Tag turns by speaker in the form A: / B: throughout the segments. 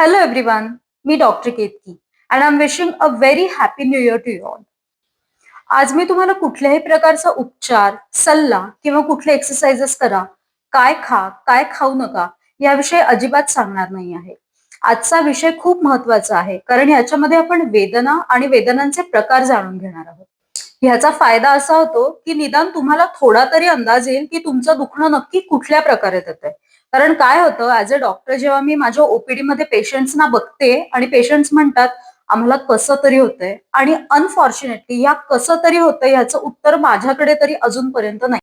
A: Hello everyone, मी doctor Ketaki and I'm wishing a very happy new year to you all. आज मी तुम्हाला कुठल्याही प्रकारचा उपचार, सल्ला किंवा कुठले एक्सरसाइजेस करा, काय खा, काय खाऊ नका याविषयी अजिबात सांगणार नाही आहे. आजचा विषय खूप महत्वाचा आहे कारण याच्यामध्ये आपण वेदना आणि वेदनांचे प्रकार जाणून घेणार आहोत. ह्याचा फायदा असा होतो की निदान तुम्हाला थोडा तरी अंदाज येईल की तुमचं दुखणं नक्की कुठल्या प्रकारे येत आहे. कारण काय होतं ऍज अ डॉक्टर जेव्हा मी माझ्या ओपीडी मध्ये पेशंट्सना बघते आणि पेशंट्स म्हणतात आम्हाला कसं तरी होतंय आणि अनफॉर्च्युनेटली या कसं तरी होतंय ह्याचं उत्तर माझ्याकडे तरी अजूनपर्यंत नाही.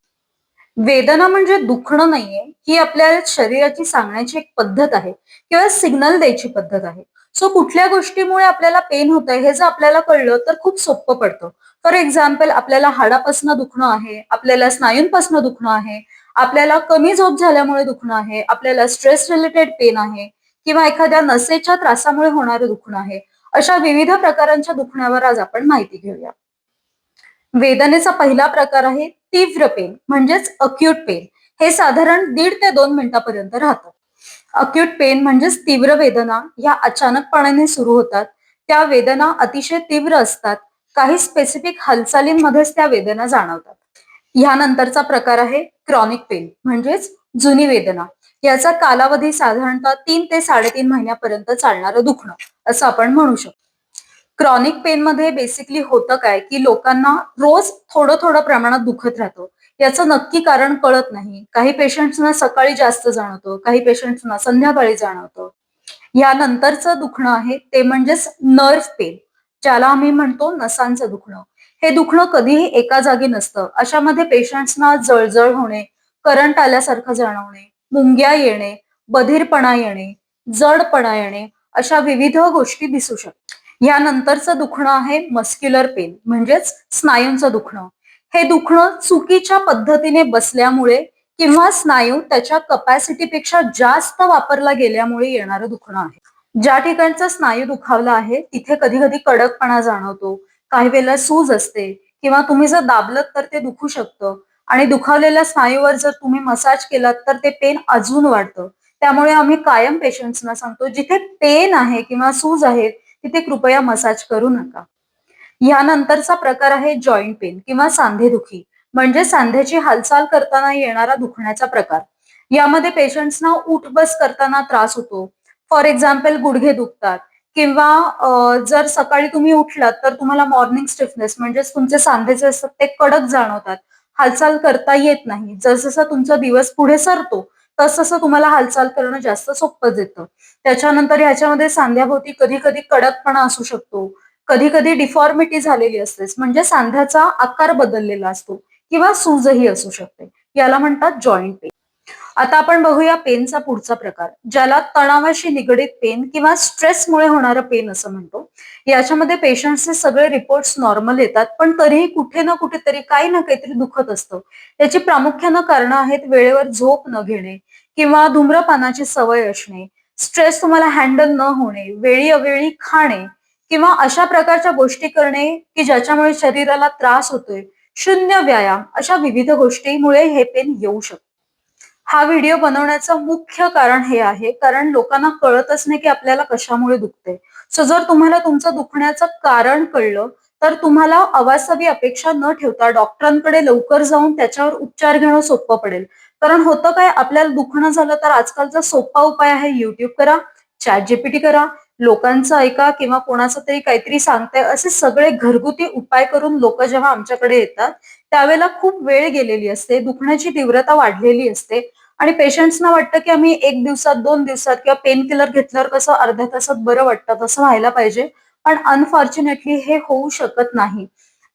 A: वेदना म्हणजे दुखणं नाहीये, ही आपल्या शरीराची सांगण्याची एक पद्धत आहे किंवा सिग्नल द्यायची पद्धत आहे. सो कुठल्या गोष्टीमुळे आपल्याला पेन होतंय हे जर आपल्याला कळलं तर खूप सोपं पडतं. फॉर एक्झाम्पल आपल्याला हाडापासनं दुखणं आहे, आपल्याला स्नायूंपासनं दुखणं आहे, आपल्याला कमी झोप झाल्यामुळे दुखणं आहे, आपल्याला स्ट्रेस रिलेटेड पेन आहे किंवा एखाद्या नसेच्या त्रासामुळे होणारं दुखणं आहे. अशा विविध प्रकारांच्या दुखण्यावर आज आपण माहिती घेऊया. वेदनेचा पहिला प्रकार आहे तीव्र पेन म्हणजेच अक्यूट पेन. हे साधारण 1.5 ते 2 मिनिटापर्यंत राहतं. अक्यूट पेन म्हणजेच तीव्र वेदना या अचानकपणाने सुरू होतात. त्या वेदना अतिशय तीव्र असतात. काही स्पेसिफिक हालचालींमध्येच त्या वेदना जाणवतात. यानंतरचा प्रकार आहे क्रॉनिक पेन म्हणजेच जुनी वेदना. याचा कालावधी साधारणतः 3 ते 3.5 महिन्यापर्यंत चालणारं दुखणं असं आपण म्हणू शकतो. क्रॉनिक पेन मध्ये बेसिकली होतं काय की लोकांना रोज थोडं थोडं प्रमाणात दुखत राहतं. याचं नक्की कारण कळत नाही. काही पेशंट्सना सकाळी जास्त जाणवतं, काही पेशंट्सना संध्याकाळी जाणवतं. यानंतरचं दुखणं आहे ते म्हणजेच नर्व्ह पेन, ज्याला आम्ही म्हणतो नसांचं दुखणं. हे दुखणं कधीही एका जागी नसतं. अशामध्ये पेशंट्सना जळजळ होणे, करंट आल्यासारखं जाणवणे, मुंग्या येणे, बधीरपणा येणे, जडपणा येणे अशा विविध गोष्टी दिसू शकतात. यानंतरचं दुखणं आहे मस्क्युलर पेन म्हणजेच स्नायूंचं दुखणं. हे दुखणं चुकीच्या पद्धतीने बसल्यामुळे किंवा स्नायू त्याच्या कपॅसिटीपेक्षा जास्त वापरला गेल्यामुळे येणारं दुखणं आहे. ज्या ठिकाणचा स्नायू दुखावला आहे तिथे कधी कधी कडकपणा जाणवतो, काही वेळेला सूज असते किंवा तुम्ही जर दाबलत तर ते दुखू शकतं आणि दुखावलेल्या स्नायूवर जर तुम्ही मसाज केलात तर ते पेन अजून वाढतं. त्यामुळे आम्ही कायम पेशंट्सना सांगतो जिथे पेन आहे किंवा सूज आहे तिथे कृपया मसाज करू नका. यानंतरचा प्रकार आहे जॉईंट पेन किंवा सांधेदुखी म्हणजे सांध्याची हालचाल करताना येणारा दुखण्याचा प्रकार. यामध्ये पेशंट्सना उठ बस करताना त्रास होतो. फॉर एक्झाम्पल गुडघे दुखतात किंवा जर सकाळी तुम्ही उठलात तर तुम्हाला मॉर्निंग स्टिफनेस म्हणजेच तुमचे सांधे जे असतात ते कडक जाणवतात. हालचाल करता येत नाही. जसजसा तुमचा दिवस पुढे सरतो तसं तुम्हाला हालचाल करणं जास्त सोपं जातं. त्याच्यानंतर ह्याच्यामध्ये सांध्याभोवती कधी कधी कडकपणा असू शकतो, कधी कधी डिफॉर्मिटी झालेली असते म्हणजे सांध्याचा आकार बदललेला असतो किंवा सूजही असू शकते. याला म्हणतात जॉईंट पेन. आता आपण बघूया पेनचा पुढचा प्रकार, ज्याला तणावाशी निगडीत पेन किंवा स्ट्रेसमुळे होणारं पेन असं म्हणतो. याच्यामध्ये पेशंट्सचे सगळे रिपोर्ट्स नॉर्मल येतात पण तरीही कुठे ना कुठेतरी काही ना काहीतरी दुखत असतं. याची प्रामुख्यानं कारणं आहेत वेळेवर झोप न घेणे किंवा धूम्रपानाची सवय असणे, स्ट्रेस तुम्हाला हँडल न होणे, वेळी अवेळी खाणे किंवा अशा प्रकारच्या गोष्टी करणे की ज्याच्यामुळे शरीराला त्रास होतोय, शून्य व्यायाम अशा विविध गोष्टीमुळे हे पेन येऊ शकतं. हा व्हिडिओ बनवण्याचं मुख्य कारण हे आहे कारण लोकांना कळतच नाही की आपल्याला कशामुळे दुखते. सो जर तुम्हाला तुमचं दुखण्याचं कारण कळलं तर तुम्हाला अवास्तवी अपेक्षा न ठेवता डॉक्टरांकडे लवकर जाऊन त्याच्यावर उपचार घेणं सोपं पडेल. कारण होतं काय, आपल्याला दुखणं झालं तर आजकालचा सोपा उपाय आहे युट्यूब करा, चॅट जीपीटी करा, लोकांचं ऐका किंवा कोणाचं तरी काहीतरी सांगताय असे सगळे घरगुती उपाय करून लोक जेव्हा आमच्याकडे येतात त्यावेळेला खूप वेळ गेलेली असते, दुखण्याची तीव्रता वाढलेली असते आणि पेशंट्सना वाटतं की आम्ही 1 दिवसात 2 दिवसात किंवा पेन किलर घेतल्यावर कसं अर्ध्या तासात बरं वाटतं तसं व्हायला पाहिजे. पण अनफॉर्च्युनेटली हे होऊ शकत नाही.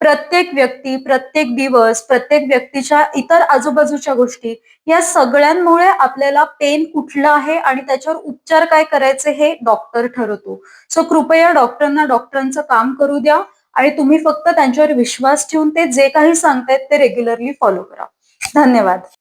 A: प्रत्येक व्यक्ती, प्रत्येक दिवस, प्रत्येक व्यक्तीच्या इतर आजूबाजूच्या गोष्टी या सगळ्यांमुळे आपल्याला पेन कुठलं आहे आणि त्याच्यावर उपचार काय करायचे हे डॉक्टर ठरवतो. सो कृपया डॉक्टरांना डॉक्टरांचं काम करू द्या आणि तुम्ही फक्त त्यांच्यावर विश्वास ठेवून ते जे काही सांगतायत ते रेग्युलरली फॉलो करा. धन्यवाद.